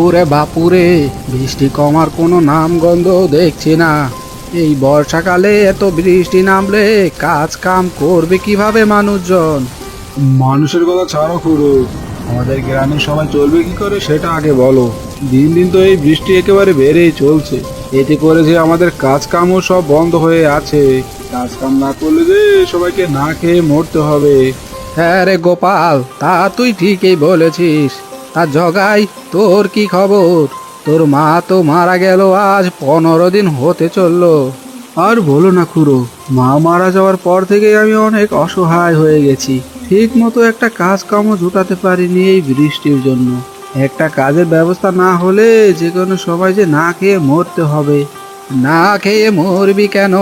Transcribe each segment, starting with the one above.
ওরে বাপুরে, বৃষ্টি কমার কোনো নামগন্ধ দেখছি না। এই বর্ষাকালে এত বৃষ্টি নামলে কাজ কাম করবে কিভাবে মানুষজন? মানুষের কথা ছাড়ো খুড়ো, আমাদের গ্রামের সবাই চলবে কি করে সেটা আগে বলো। দিন দিন তো এই বৃষ্টি একেবারে বেড়েই চলছে। এতে করে যে আমাদের কাজ কামও সব বন্ধ হয়ে আছে। কাজ কাম না করলে যে সবাইকে না খেয়ে মরতে হবে। হ্যাঁ রে গোপাল, তা তুই ঠিকই বলেছিস। তা জগাই, তোর কি খবর? তোর মা তো মারা গেল, আজ 15 দিন হতে চললো। আর বলো না খুড়ো, মা মারা যাওয়ার পর থেকে আমি অনেক অসহায় হয়ে গেছি। ঠিক মতো একটা কাজ কামও জোটাতে পারিনি এই বৃষ্টির জন্য। একটা কাজের ব্যবস্থা না হলে যে কোনো সবাই যে না খেয়ে মরতে হবে। না খেয়ে মরবি কেন?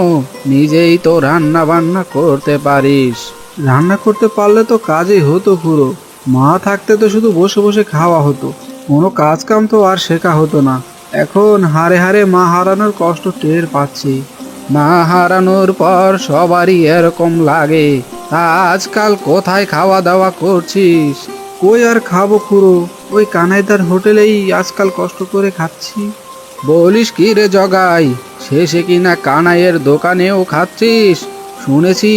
নিজেই তো রান্না বান্না করতে পারিস। রান্না করতে পারলে তো কাজই হতো খুড়ো। মা থাকতে তো শুধু বসে বসে খাওয়া হতো, কোনো কাজ কাম তো আর শেখা হতো না। এখন হারে হারে মা হারানোর কষ্ট টের পাচ্ছি। মা হারানোর পর সবারই এরকম লাগে। তা আজকাল কোথায় খাওয়া দাওয়া করছিস? কই আর খাবো খুড়ো, ওই কানাইদার হোটেলেই আজকাল কষ্ট করে খাচ্ছি। বলিস কি রে জগাই, শেষে কিনা কানাইয়ের দোকানেও খাচ্ছিস? শুনেছি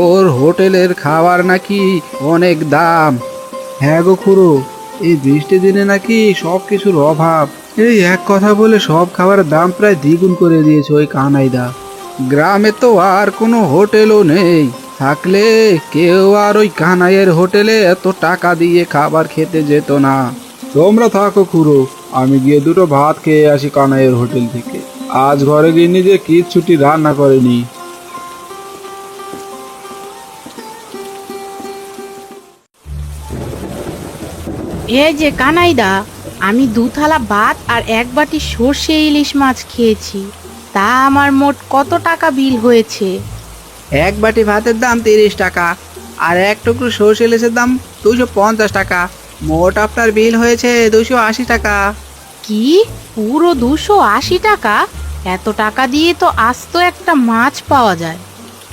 ওর হোটেলের খাবার নাকি অনেক দাম। হ্যাঁ গো খুড়ো, এই বৃষ্টি দিনে নাকি সব কিছুর অভাব। এই এক কথা বলে সব খাবারের দাম প্রায় দ্বিগুণ করে দিয়েছে ওই কানাইদা। গ্রামে তো আর কোনো হোটেলও নেই, থাকলে কেউ আর ওই কানাইয়ের হোটেলে এত টাকা দিয়ে খাবার খেতে যেত না। তোমরা থাকো খুড়ো, আমি গিয়ে দুটো ভাত খেয়ে আসি কানাইয়ের হোটেল থেকে। আজ ঘরে গিয়ে নিজে কিচ্ছুটি রান্না করেনি। এই যে কানাইদা, আমি 2 থালা ভাত আর 1 বাটি সর্ষে ইলিশ মাছ খেয়েছি। তা আমার মোট কত টাকা বিল হয়েছে? এক বাটি ভাতের দাম 30 টাকা, আর এক টুকরো সর্ষে ইলিশের দাম 250 টাকা। মোট আপনার বিল হয়েছে 280 টাকা। কি, পুরো 280 টাকা? এত টাকা দিয়ে তো আস্ত একটা মাছ পাওয়া যায়।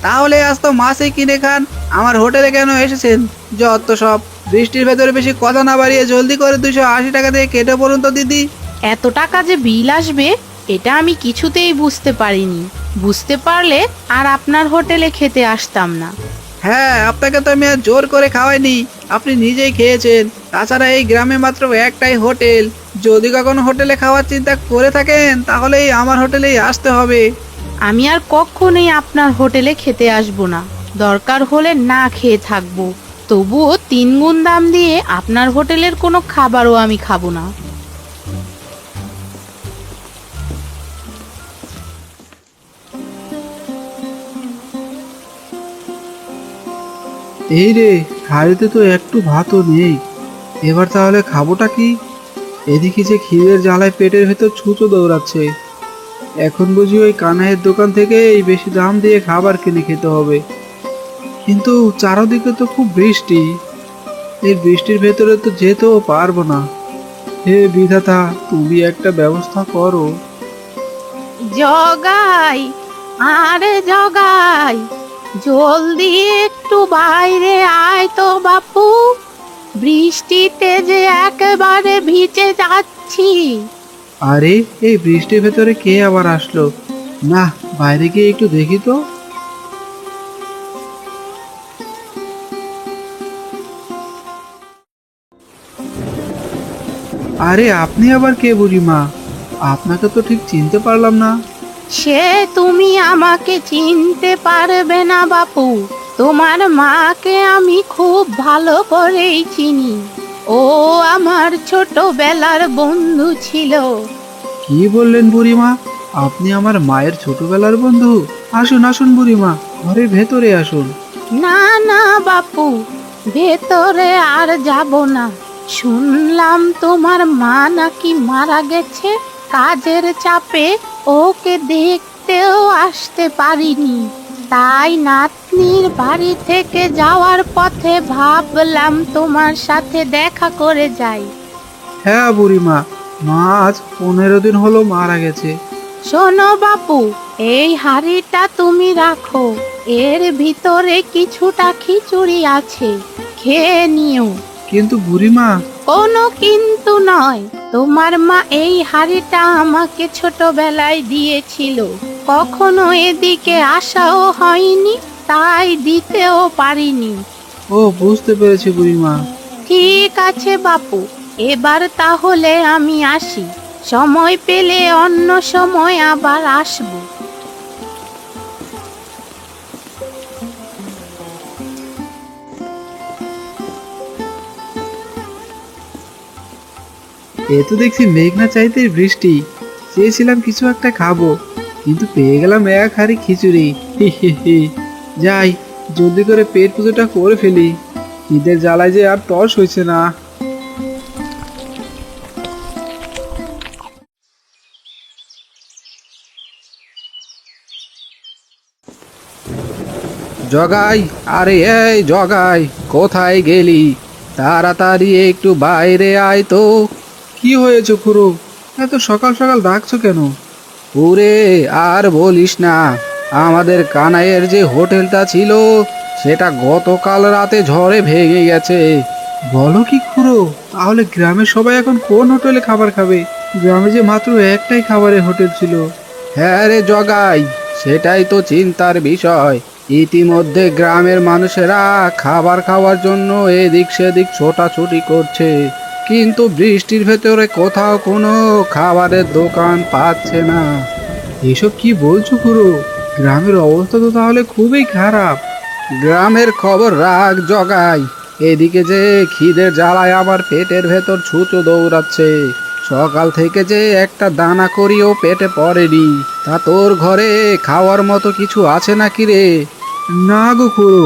তাহলে আজ তো মাছই কিনে খান, আমার হোটেলে কেন এসেছেন? যত সব। বৃষ্টির ভেতরে বেশি কথা না বাড়িয়ে জলদি করে 280 টাকা দিয়ে কেটে পড়ুন তো দিদি। এত টাকা যে বিল আসবে এটা আমি কিছুতেই বুঝতে পারিনি। বুঝতে পারলে আর আপনার হোটেলে খেতে আসতাম না। হ্যাঁ, আপনাকে তো আমি আর জোর করে খাওয়াইনি, আপনি নিজেই খেয়েছেন। তাছাড়া এই গ্রামে মাত্র একটাই হোটেল। যদি কখনো হোটেলে খাওয়ার চিন্তা করে থাকেন তাহলে এই আমার হোটেলেই আসতে হবে। আমি আর কখনোই আপনার হোটেলে খেতে আসবো না। দরকার হলে না খেয়ে থাকবো, তবুও 3 গুণ দাম দিয়ে আপনার হোটেলের কোনো খাবারও আমি খাবো না। এই রে, হাড়িতে তো একটু ভাতও নেই। এবার তাহলে খাবোটা কি? এদিকে যে খিদের জ্বালায় পেটের ভেতর ছুঁচো দৌড়াচ্ছে। এখন বুঝি ওই কানাইয়ের দোকান থেকে এই বেশি দাম দিয়ে খাবার কিনে খেতে হবে। কিন্তু চারদিকে তো খুব বৃষ্টি, এই বৃষ্টির ভেতরে তো যেতেও পারবো না। হে বিধাতা, তুমি একটা ব্যবস্থা করো। জগাই, আরে জগাই, জলদি একটু বাইরে আয় তো বাপু। বৃষ্টিতে যে একেবারে ভিজে যাচ্ছি। আরে, এই বৃষ্টির ভেতরে কে আবার আসলো? না, বাইরে গিয়ে একটু দেখি তো। আরে, আপনি আবার কে বুড়িমা? আপনাকে তো ঠিক চিনতে পারলাম না। সে তুমি আমাকে চিনতে পারবে না বাপু। তোমার মাকে আমি খুব ভালো করেই চিনি। ও আমার ছোটবেলার বন্ধু ছিল। কি বললেন বুড়িমা? আপনি আমার মায়ের ছোটবেলার বন্ধু? আসুন আসুন বুড়িমা, ঘরের ভেতরে আসুন। না না বাপু, ভেতরে আর যাব না। শুনলাম তোমার মা নাকি মারা গেছে। কাজের চাপে ওকে দেখতেও আসতে পারিনি। তাই নাতনির বাড়ি থেকে যাওয়ার পথে ভাবলাম তোমার সাথে দেখা করে যাই। হ্যাঁ বুড়িমা, মা আজ 15 দিন হলো মারা গেছে। শোনো বাপু, এই হাঁড়িটা তুমি রাখো। এর ভিতরে কিছুটা খিচুড়ি আছে, খেয়ে নিও। কিন্তু বুড়িমা, কোনো কিন্তু নয়, তোমার মা এই হাড়িটা আমাকে ছোটবেলায় দিয়েছিল, কখনো এদিকে আসাও হয়নি, তাই দিতেও পারিনি। ও, বুঝতে পেরেছি বুড়িমা। ঠিক আছে বাপু, এবার তাহলে আমি আসি, সময় পেলে অন্য সময় আবার আসবো। এ তো দেখছি মেঘনা চাইতে বৃষ্টি। চেয়েছিলাম কিছু একটা খাবো, কিন্তু পেয়ে গেলাম এক হাঁড়ি খিচুড়ি। হি হি হি। যাই, জলদি করে পেট পুজোটা করে ফেলি। ঈদের জ্বালায় যে আর তর্স হয়েছে না। জগাই, আরে এই জগাই, কোথায় গেলি? তাড়াতাড়ি একটু বাইরে আয় তো। কি হয়েছে খুড়ো? এত সকাল সকাল ডাকছো কেন? ওরে আর বলিস না, আমাদের কানাইয়ের যে হোটেলটা ছিল সেটা গতকাল রাতে ঝড়ে ভেঙে গেছে। বলো কি খুড়ো? তাহলে গ্রামের সবাই এখন কোন হোটেলে খাবার খাবে? গ্রামে যে মাত্র একটাই খাবারের হোটেল ছিল। হ্যাঁ রে জগাই, সেটাই তো চিন্তার বিষয়। ইতিমধ্যে গ্রামের মানুষেরা খাবার খাওয়ার জন্য এদিক সেদিক ছোটাছুটি করছে, কিন্তু বৃষ্টির ভেতরে কোথাও কোনো খাবারের দোকান পাচ্ছে না। এসব কি বলছো খুড়ো? গ্রামের অবস্থা তো তাহলে খুবই খারাপ। গ্রামের খবর রাখ জগাই, এদিকে যে খিদের জ্বালায় আমার পেটের ভেতর ছুঁচো দৌড়াচ্ছে। সকাল থেকে যে একটা দানা করিও পেটে পড়েনি। তা তোর ঘরে খাওয়ার মতো কিছু আছে নাকি রে? না গো খুড়ো,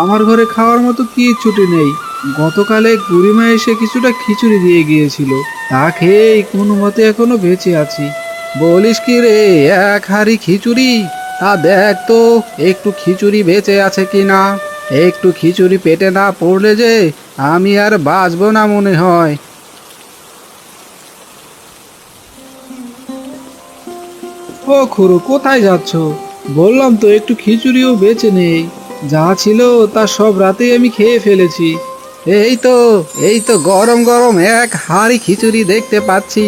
আমার ঘরে খাওয়ার মতো কি ছুটি নেই। গতকালে বুড়িমা এসে কিছুটা খিচুড়ি দিয়ে গিয়েছিল, তা খেয়েই কোনো মতে এখনো বেঁচে আছি। বলিস কি রে, এক হাঁড়ি খিচুড়ি? তা দেখ তো একটু খিচুড়ি বেঁচে আছে কি না। একটু খিচুড়ি পেটে না পড়লে যে আমি আর বাঁচবো না মনে হয়। ও খুড়ো, কোথায় যাচ্ছ? বললাম তো একটু খিচুড়িও বেঁচে নেই। যা ছিল তা সব রাতেই আমি খেয়ে ফেলেছি। এই তো গরম গরম এক হাঁড়ি খিচুড়ি দেখতে পাচ্ছি।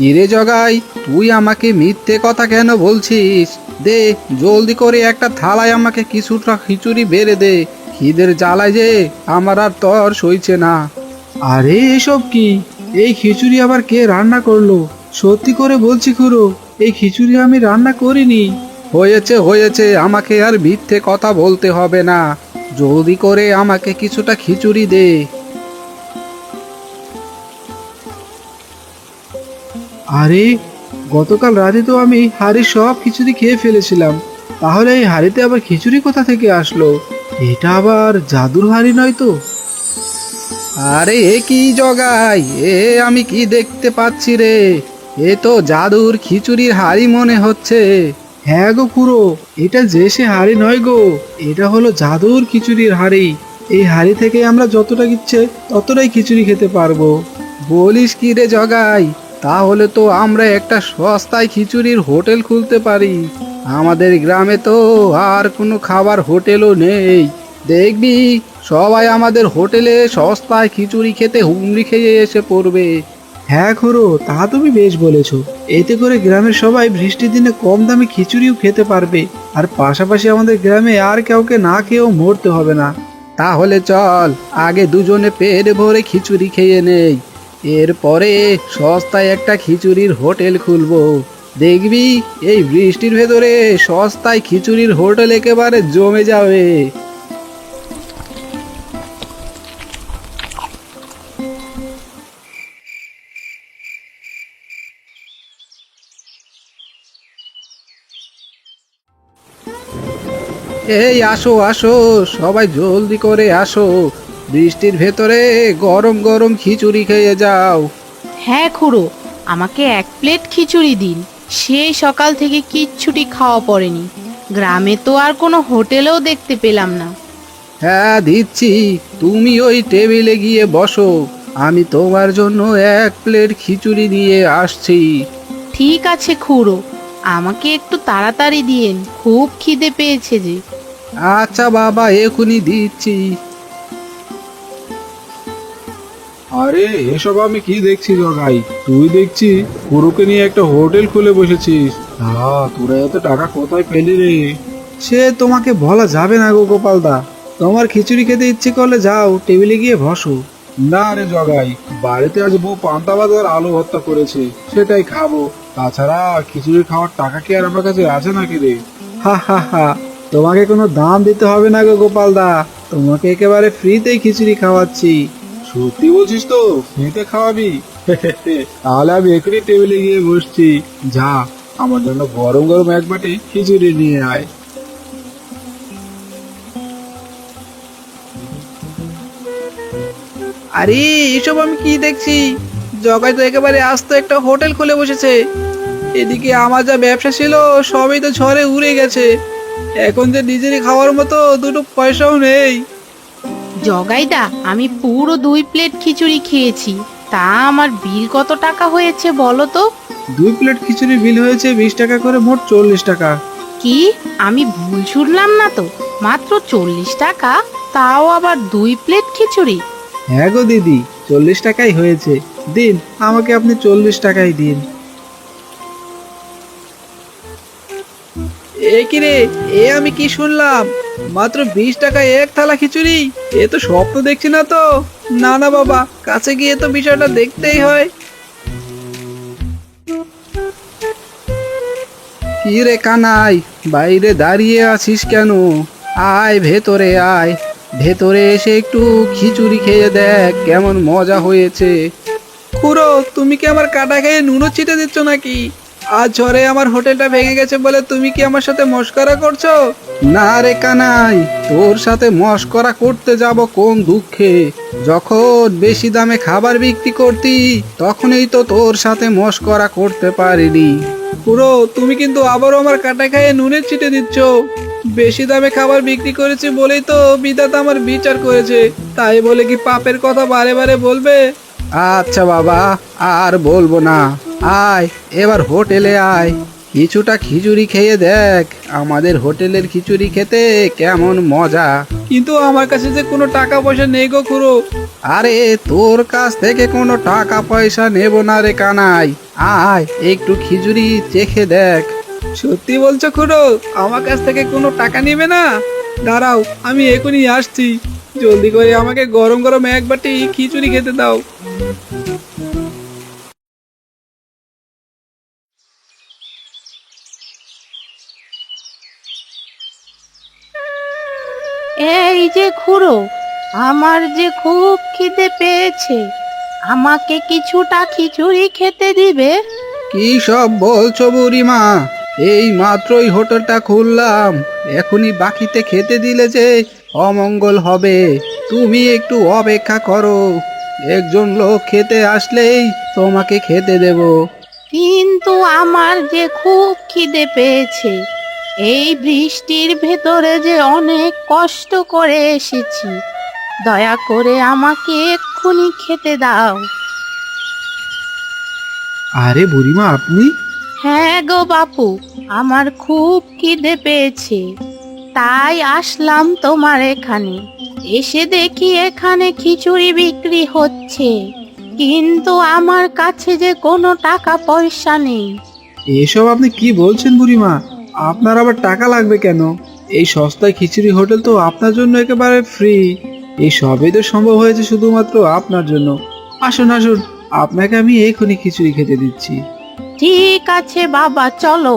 ইরে জগাই, তুই আমাকে মিথ্যে কথা কেন বলছিস? দে, জলদি করে একটা থালায় আমাকে কিছুটা খিচুড়ি বেড়ে দে। খিদের জ্বালায় যে আমার আর তর সইছে না। আরে এসব কি? এই খিচুড়ি আবার কে রান্না করলো? সত্যি করে বলছি খুড়ো, এই খিচুড়ি আমি রান্না করিনি। হয়েছে হয়েছে, আমাকে আর মিথ্যে কথা বলতে হবে না। জলদি করে আমাকে কিছুটা খিচুড়ি দে। আরে, গতকাল রাতে তো আমি হাঁড়ির সব খিচুড়ি খেয়ে ফেলেছিলাম, তাহলে এই হাঁড়িতে আবার খিচুড়ি কোথা থেকে আসলো? এটা আবার জাদুর হাঁড়ি নয় তো? আরে এ কি জগাই, এ আমি কি দেখতে পাচ্ছি রে? এ তো জাদুর খিচুড়ির হাড়ি মনে হচ্ছে। হ্যাঁ গো খুড়ো, এটা যে সে হাঁড়ি নয় গো, এটা হলো জাদুর খিচুড়ির হাঁড়ি। এই হাঁড়ি থেকে আমরা যতটা ইচ্ছে ততটাই খিচুড়ি খেতে পারবো। বলিস কি রে জগাই, তাহলে তো আমরা একটা সস্তায় খিচুড়ির হোটেল খুলতে পারি। আমাদের গ্রামে তো আর কোনো খাবার হোটেলও নেই। দেখবি সবাই আমাদের হোটেলে সস্তায় খিচুড়ি খেতে হুমড়ি খেয়ে এসে পড়বে। হ্যাঁ খুড়ো, তা তুমি বেশ বলেছো। এতে করে গ্রামের সবাই বৃষ্টির দিনে কম দামে খিচুড়িও খেতে পারবে, আর পাশাপাশি আমাদের গ্রামে আর কাউকে না খেয়েও মরতে হবে না। তাহলে চল আগে দুজনে পেট ভরে খিচুড়ি খেয়ে নেই, এরপরে সস্তায় একটা খিচুড়ির হোটেল খুলবো। দেখবি এই বৃষ্টির ভেতরে সস্তায় খিচুড়ির হোটেল একেবারে জমে যাবে। এই আসো আসো, সবাই জলদি করে আসো, বৃষ্টির ভেতরে গরম গরম খিচুড়ি খেয়ে যাও। হ্যাঁ খুড়ো, আমাকে এক প্লেট খিচুড়ি দিন। সেই সকাল থেকে কিচ্ছুটি খাওয়া পড়েনি, গ্রামে তো আর কোনো হোটেলেও দেখতে পেলাম না। হ্যাঁ দিচ্ছি, তুমি ওই টেবিলে গিয়ে বসো, আমি তোমার জন্য এক প্লেট খিচুড়ি নিয়ে আসছি। ঠিক আছে খুড়ো, আমাকে একটু তাড়াতাড়ি দিয়েন, খুব খিদে পেয়েছে যে। আচ্ছা বাবা, এখনই দিচ্ছি। আরে এসব আমি কি দেখছি জগাই, তুই দেখছি পুরোকে নিয়ে একটা হোটেল খুলে বসেছিস। তোরা এত টাকা কোথায় পেলি রে? সে তোমাকে বলা যাবে না গো গোপালদা। তোমার খিচুড়ি খেতে ইচ্ছে করলে যাও, টেবিলে গিয়ে বসো। না রে জগাই, বাড়িতে আজ বউ পান্তা ভাত আর আলু ভর্তা করেছে, সেটাই খাবো। তাছাড়া খিচুড়ি খাওয়ার টাকা কি আর আমার কাছে আছে নাকি রে? হা হা হা, তোমাকে কোনো দাম দিতে হবে না গো গোপালদা, তোমাকে একেবারে ফ্রিতেই খিচুড়ি খাওয়াচ্ছি। সত্যি বলছিস তো? ফ্রিতে খাওয়াবি? তাহলে আমি এখনই টেবিলে গিয়ে বসছি। যা, আমার জন্য গরম গরম এক বাটি খিচুড়ি নিয়ে আয়। আরে এসব আমি কি দেখছি, জগাই তো একেবারে আস্ত একটা হোটেল খুলে বসেছে। এদিকে আমার যা ব্যবসা ছিল সবই তো ঝড়ে উড়ে গেছে। এখন যে নিজেরই খাওয়ার মতো দুটো পয়সাও নেই। জগাইদা, আমি পুরো 2 প্লেট খিচুড়ি খেয়েছি। তা আমার বিল কত টাকা হয়েছে বলো তো? 2 প্লেট খিচুড়ি বিল হয়েছে 20 টাকা করে, মোট 40 টাকা। কি, আমি ভুল শুনলাম না তো? মাত্র 40 টাকা, তাও আবার 2 প্লেট খিচুড়ি? হ্যাঁ গো দিদি, 40 টাকাই হয়েছে। দিন, আমাকে আপনি 40 টাকাই দিন। এ কি রে, এ আমি কি শুনলাম? মাত্র 20 টাকায় এক থালা খিচুড়ি? এ তো স্বপ্ন দেখছি না তো। না না বাবা, কাছে গিয়ে তো বিষয়টা দেখতেই হয়। কি রে কানাই, বাইরে দাঁড়িয়ে আছিস কেন? আয় ভেতরে আয়, ভেতরে এসে একটু খিচুড়ি খেয়ে দেখ কেমন মজা হয়েছে। খুড়ো, তুমি কি আমার কাটা খেয়ে নুনো ছিটে দিচ্ছ নাকি? আজ ঝড়ে আমার হোটেলটা ভেঙে গেছে বলে তুমি কি আমার সাথে মস্করা করছো? না রে কানাই, তোর সাথে মস্করা করতে যাব কোন দুঃখে? যখন বেশি দামে খাবার বিক্রি করতি তখনই তো তোর সাথে মস্করা করতে পারিনি। খুড়ো, তুমি কিন্তু আবারও আমার কাটা খেয়ে নুনের ছিটে দিচ্ছ। বেশি দামে খাবার বিক্রি করেছি বলেই তো বিধাতা আমার বিচার করেছে। তাই বলে কি পাপের কথা বারে বারে বলবে? আচ্ছা বাবা, আর বলবো না। আয় এবার হোটেলে আয়, কিছুটা খিচুড়ি খেয়ে দেখ আমাদের হোটেলের খিচুড়ি খেতে কেমন মজা। কিন্তু আমার কাছে যে কোনো টাকা পয়সা নেই গো খুড়ো। আরে তোর কাছ থেকে কোনো টাকা পয়সা নেব না রে কানাই, আয় একটু খিচুড়ি চেখে দেখ। সত্যি বলছো খুড়ো? আমার কাছ থেকে কোনো টাকা নেবে না? দাঁড়াও, আমি এখনই আসছি। জলদি করে আমাকে গরম গরম এক বাটি খিচুড়ি খেতে দাও। এই যে খুড়ো, আমার যে খুব খিদে পেয়েছে, আমাকে কিছুটা খিচুড়ি খেতে দিবে? কি সব বলছো বুড়িমা? এই মাত্রই হোটেলটা খুললাম, এখনই বাকিতে খেতে দিলে যে অমঙ্গল হবে। তুমি একটু অপেক্ষা করো, একজন লোক খেতে আসলেই তোমাকে খেতে দেব। কিন্তু আমার যে খুব খিদে পেয়েছে, এই বৃষ্টির ভেতরে যে অনেক কষ্ট করে এসেছি, দয়া করে আমাকে এক্ষুনি খেতে দাও। আরে বুড়িমা আপনি? হ্যাঁ গো বাপু, আমার খুব খিদে পেয়েছে, তাই আসলাম তোমার এখানে। এসে দেখি এখানে খিচুড়ি বিক্রি হচ্ছে, কিন্তু আমার কাছে যে কোনো টাকা পয়সা নেই। এসব আপনি কি বলছেন বুড়িমা? আপনার আবার টাকা লাগবে কেন? এই সস্তায় খিচুড়ি হোটেল তো আপনার জন্য একেবারে ফ্রি। এই সবই তো সম্ভব হয়েছে শুধুমাত্র আপনার জন্য। আসুন আসুন, আপনাকে আমি এখনই খিচুড়ি খেতে দিচ্ছি। ঠিক আছে বাবা, চলো।